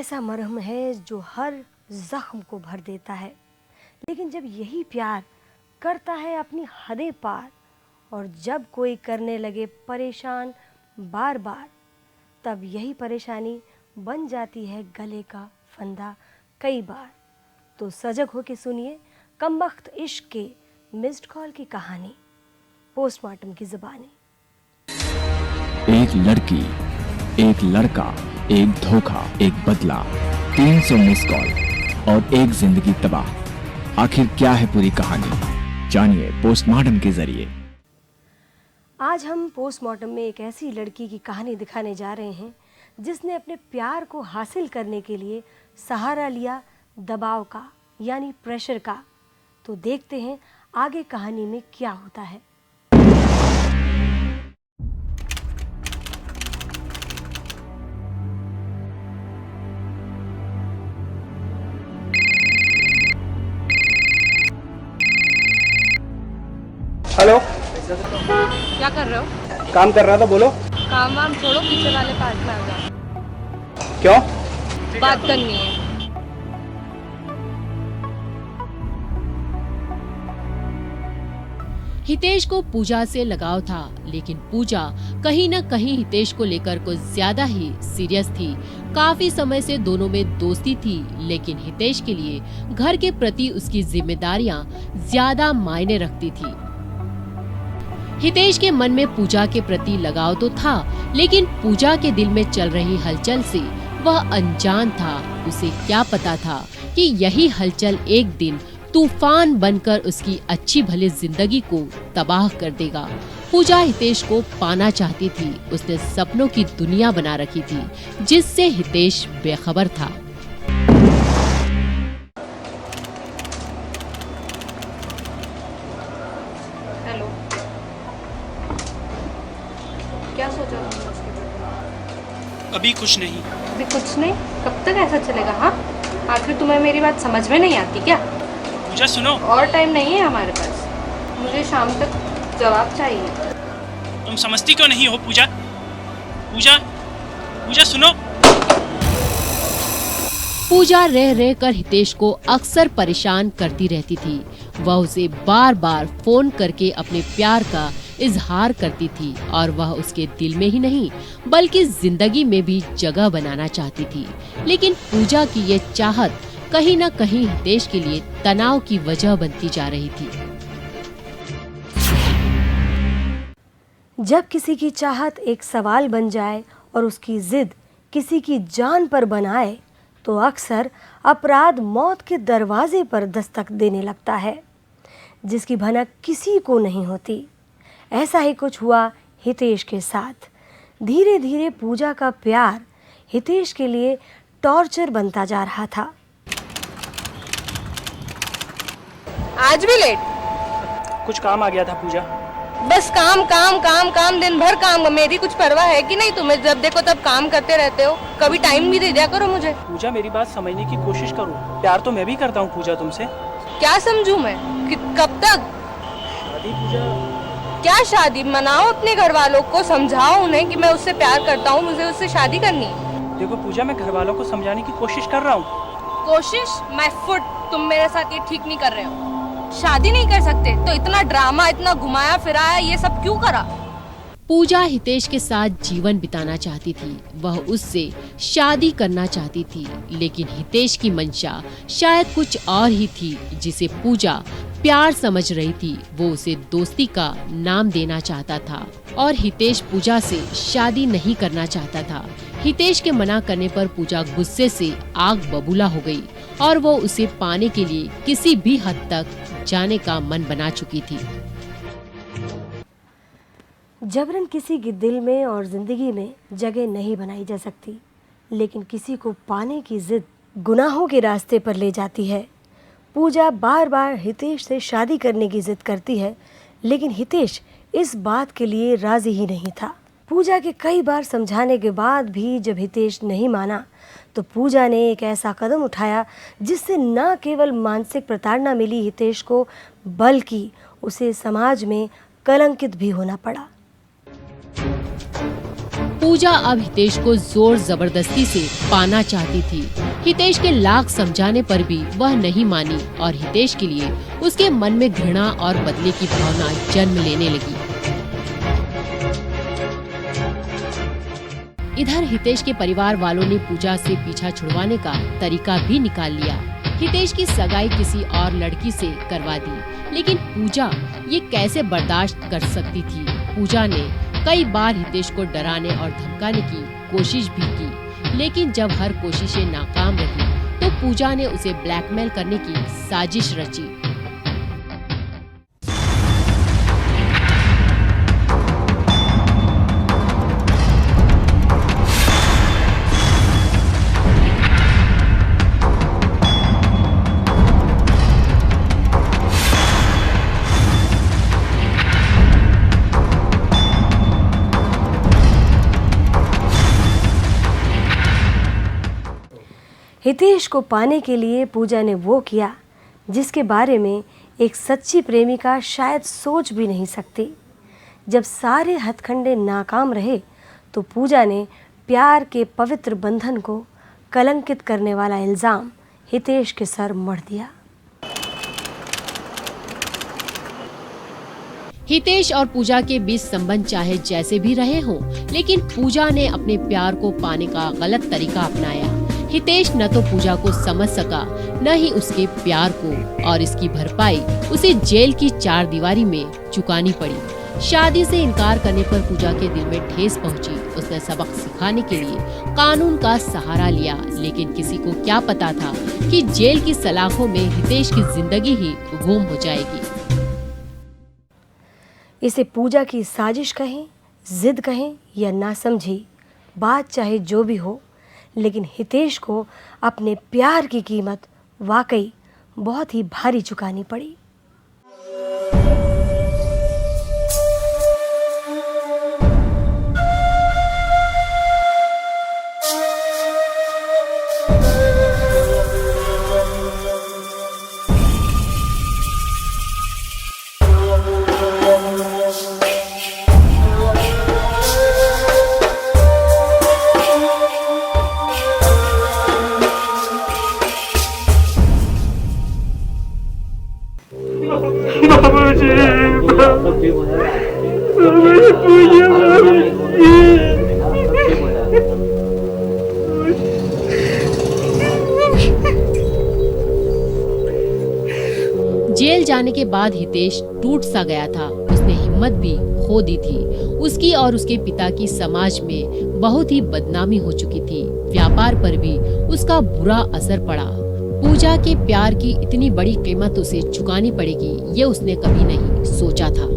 ऐसा मरहम है जो हर जख्म को भर देता है, लेकिन जब यही प्यार करता है अपनी हदें पार, और जब कोई करने लगे परेशान बार बार, तब यही परेशानी बन जाती है गले का फंदा कई बार। तो सजग हो के सुनिए कमबख्त इश्क के मिस्ड कॉल की कहानी, पोस्टमार्टम की ज़ुबानी। एक लड़की, एक लड़का, एक धोखा, एक बदला, 300 मिस कॉल और एक जिंदगी तबाह। आखिर क्या है पूरी कहानी, जानिए पोस्टमार्टम के जरिए। आज हम पोस्टमार्टम में एक ऐसी लड़की की कहानी दिखाने जा रहे हैं जिसने अपने प्यार को हासिल करने के लिए सहारा लिया दबाव का, यानी प्रेशर का। तो देखते हैं आगे कहानी में क्या होता है। हेलो, क्या कर रहे हो? काम कर रहा था, बोलो। काम वाम छोड़ो, पीछे वाले पार्ट में आ जाओ। क्यों? बात करनी है। हितेश को पूजा से लगाव था, लेकिन पूजा कहीं न कहीं हितेश को लेकर कुछ ज्यादा ही सीरियस थी। काफी समय से दोनों में दोस्ती थी, लेकिन हितेश के लिए घर के प्रति उसकी जिम्मेदारियां ज्यादा मायने रखती थी। हितेश के मन में पूजा के प्रति लगाव तो था, लेकिन पूजा के दिल में चल रही हलचल से वह अनजान था। उसे क्या पता था कि यही हलचल एक दिन तूफान बनकर उसकी अच्छी भली जिंदगी को तबाह कर देगा। पूजा हितेश को पाना चाहती थी। उसने सपनों की दुनिया बना रखी थी जिससे हितेश बेखबर था। हेलो, क्या सोचा तुमने उसके बारे में? अभी कुछ नहीं। अभी कुछ नहीं? कब तक ऐसा चलेगा? हाँ, आखिर तुम्हें मेरी बात समझ में नहीं आती क्या? पूजा सुनो। और टाइम नहीं है हमारे पास, मुझे शाम तक जवाब चाहिए। तुम समझती क्यों नहीं हो पूजा? पूजा, पूजा सुनो। पूजा रह रह कर हितेश को अक्सर परेशान करती रहती थी। वह उसे बार बार फोन करके अपने प्यार का इजहार करती थी, और वह उसके दिल में ही नहीं बल्कि जिंदगी में भी जगह बनाना चाहती थी। लेकिन पूजा की ये चाहत कहीं न कहीं हितेश के लिए तनाव की वजह बनती जा रही थी। जब किसी की चाहत एक सवाल बन जाए और उसकी जिद किसी की जान पर बनाए, तो अक्सर अपराध मौत के दरवाजे पर दस्तक देने लगता है, जिसकी भनक किसी को नहीं होती। ऐसा ही कुछ हुआ हितेश के साथ। धीरे धीरे पूजा का प्यार हितेश के लिए टॉर्चर बनता जा रहा था। आज भी लेट? कुछ काम आ गया था पूजा। बस काम काम काम काम, दिन भर काम। मेरी कुछ परवाह है कि नहीं तुम्हें? जब देखो तब काम करते रहते हो। कभी टाइम भी दे दिया करो मुझे। पूजा मेरी बात समझने की कोशिश करो। प्यार तो मैं भी करता हूँ पूजा तुमसे। क्या समझूं मैं? कब तक? शादी पूजा। क्या शादी? मनाओ अपने घर वालों को, समझाओ उन्हें कि मैं उससे प्यार करता हूँ, मुझे उससे शादी करनी है। देखो पूजा, मैं घर वालों को समझाने की कोशिश कर रहा हूँ। कोशिश? माय फुट, तुम मेरे साथ ये ठीक नहीं कर रहे हो। शादी नहीं कर सकते तो इतना ड्रामा, इतना घुमाया फिराया, ये सब क्यों करा? पूजा हितेश के साथ जीवन बिताना चाहती थी। वह उससे शादी करना चाहती थी, लेकिन हितेश की मंशा शायद कुछ और ही थी, जिसे पूजा प्यार समझ रही थी। वो उसे दोस्ती का नाम देना चाहता था, और हितेश पूजा से शादी नहीं करना चाहता था। हितेश के मना करने पर पूजा गुस्से से आग बबूला हो गई, और वो उसे पाने के लिए किसी भी हद तक जाने का मन बना चुकी थी। जबरन किसी के दिल में और जिंदगी में जगह नहीं बनाई जा सकती, लेकिन किसी को पाने की जिद गुनाहों के रास्ते पर ले जाती है। पूजा बार बार हितेश से शादी करने की जिद करती है, लेकिन हितेश इस बात के लिए राजी ही नहीं था। पूजा के कई बार समझाने के बाद भी जब हितेश नहीं माना, तो पूजा ने एक ऐसा कदम उठाया जिससे न केवल मानसिक प्रताड़ना मिली हितेश को, बल्कि उसे समाज में कलंकित भी होना पड़ा। पूजा अब हितेश को जोर जबरदस्ती से पाना चाहती थी। हितेश के लाख समझाने पर भी वह नहीं मानी और हितेश के लिए उसके मन में घृणा और बदले की भावना जन्म लेने लगी। इधर हितेश के परिवार वालों ने पूजा से पीछा छुड़वाने का तरीका भी निकाल लिया। हितेश की सगाई किसी और लड़की से करवा दी, लेकिन पूजा ये कैसे बर्दाश्त कर सकती थी। पूजा ने कई बार हितेश को डराने और धमकाने की कोशिश भी की, लेकिन जब हर कोशिशें नाकाम रही तो पूजा ने उसे ब्लैकमेल करने की साजिश रची। हितेश को पाने के लिए पूजा ने वो किया जिसके बारे में एक सच्ची प्रेमिका शायद सोच भी नहीं सकती। जब सारे हथकंडे नाकाम रहे तो पूजा ने प्यार के पवित्र बंधन को कलंकित करने वाला इल्जाम हितेश के सर मढ़ दिया। हितेश और पूजा के बीच संबंध चाहे जैसे भी रहे हों, लेकिन पूजा ने अपने प्यार को पाने का गलत तरीका अपनाया। हितेश न तो पूजा को समझ सका, न ही उसके प्यार को, और इसकी भरपाई उसे जेल की चार दीवारी में चुकानी पड़ी। शादी से इनकार करने पर पूजा के दिल में ठेस पहुंची। उसने सबक सिखाने के लिए कानून का सहारा लिया, लेकिन किसी को क्या पता था कि जेल की सलाखों में हितेश की जिंदगी ही गुम हो जाएगी। इसे पूजा की साजिश कहें, जिद कहें या नासमझी, बात चाहे जो भी हो, लेकिन हितेश को अपने प्यार की कीमत वाकई बहुत ही भारी चुकानी पड़ी। जेल जाने के बाद हितेश टूट सा गया था। उसने हिम्मत भी खो दी थी। उसकी और उसके पिता की समाज में बहुत ही बदनामी हो चुकी थी। व्यापार पर भी उसका बुरा असर पड़ा। पूजा के प्यार की इतनी बड़ी कीमत उसे चुकानी पड़ेगी, ये उसने कभी नहीं सोचा था।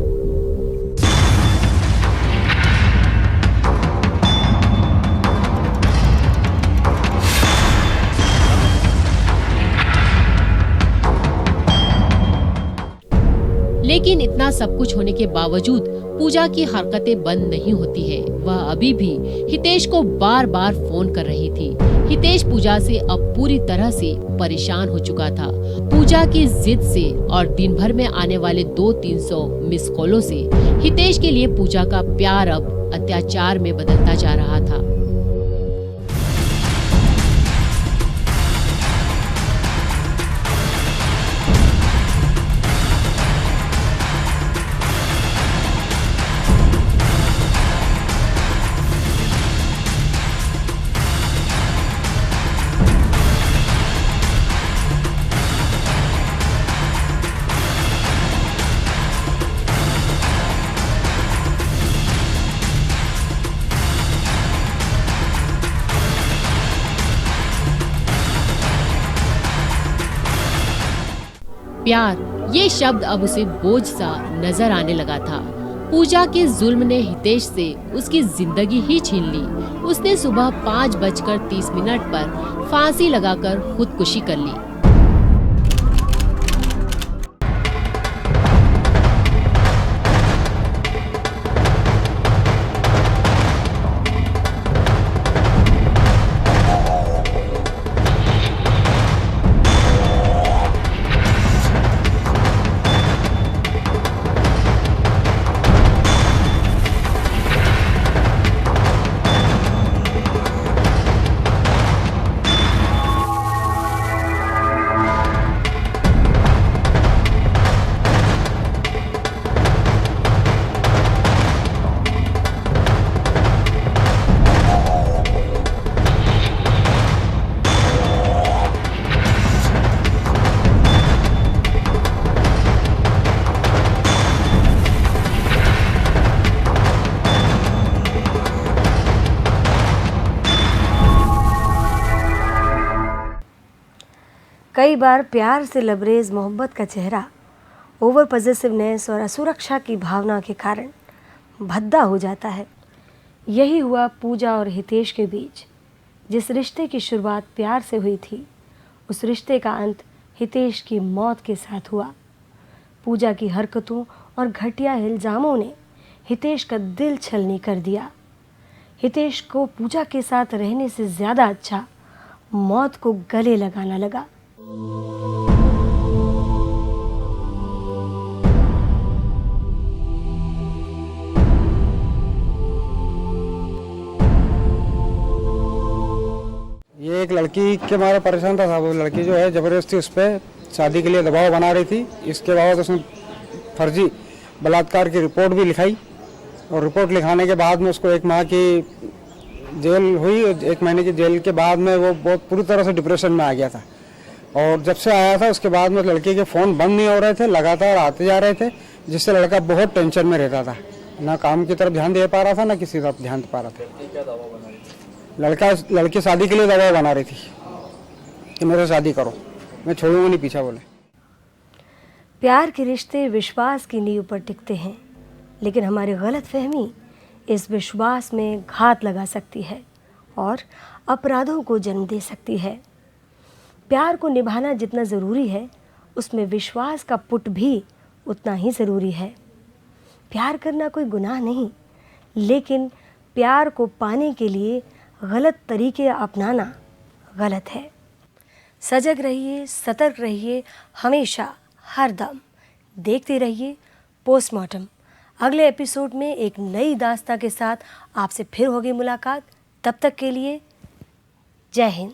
लेकिन इतना सब कुछ होने के बावजूद पूजा की हरकतें बंद नहीं होती है। वह अभी भी हितेश को बार बार फोन कर रही थी। हितेश पूजा से अब पूरी तरह से परेशान हो चुका था। पूजा की जिद से और दिन भर में आने वाले 200-300 मिस कॉलों से हितेश के लिए पूजा का प्यार अब अत्याचार में बदलता जा रहा था। प्यार, ये शब्द अब उसे बोझ सा नजर आने लगा था। पूजा के जुल्म ने हितेश से उसकी जिंदगी ही छीन ली। उसने सुबह 5:30 पर फांसी लगाकर खुदकुशी कर ली। कई बार प्यार से लबरेज मोहब्बत का चेहरा ओवर पॉजिटिवनेस और असुरक्षा की भावना के कारण भद्दा हो जाता है। यही हुआ पूजा और हितेश के बीच। जिस रिश्ते की शुरुआत प्यार से हुई थी, उस रिश्ते का अंत हितेश की मौत के साथ हुआ। पूजा की हरकतों और घटिया इल्ज़ामों ने हितेश का दिल छलनी कर दिया। हितेश को पूजा के साथ रहने से ज़्यादा अच्छा मौत को गले लगाना लगा। ये एक लड़की के मारे परेशान था। वो लड़की जो है ज़बरदस्ती उस पर शादी के लिए दबाव बना रही थी। इसके बाद उसने फर्जी बलात्कार की रिपोर्ट भी लिखाई और रिपोर्ट लिखाने के बाद में उसको 1 माह की जेल हुई। 1 महीने की जेल के बाद में वो बहुत पूरी तरह से डिप्रेशन में आ गया था। और जब से आया था उसके बाद में लड़के के फ़ोन बंद नहीं हो रहे थे, लगातार आते जा रहे थे, जिससे लड़का बहुत टेंशन में रहता था। ना काम की तरफ ध्यान दे पा रहा था, ना किसी तरफ ध्यान दे पा रहा था। लड़की शादी के लिए दबाव बना रही थी कि मेरे शादी करो, मैं छोड़ूंगा नहीं पीछा बोले। प्यार के रिश्ते विश्वास की नींव पर टिकते हैं, लेकिन हमारी गलतफहमी इस विश्वास में घात लगा सकती है और अपराधों को जन्म दे सकती है। प्यार को निभाना जितना ज़रूरी है, उसमें विश्वास का पुट भी उतना ही ज़रूरी है। प्यार करना कोई गुनाह नहीं, लेकिन प्यार को पाने के लिए गलत तरीके अपनाना गलत है। सजग रहिए, सतर्क रहिए, हमेशा हर दम देखते रहिए पोस्टमार्टम। अगले एपिसोड में एक नई दास्तां के साथ आपसे फिर होगी मुलाकात। तब तक के लिए जय हिंद।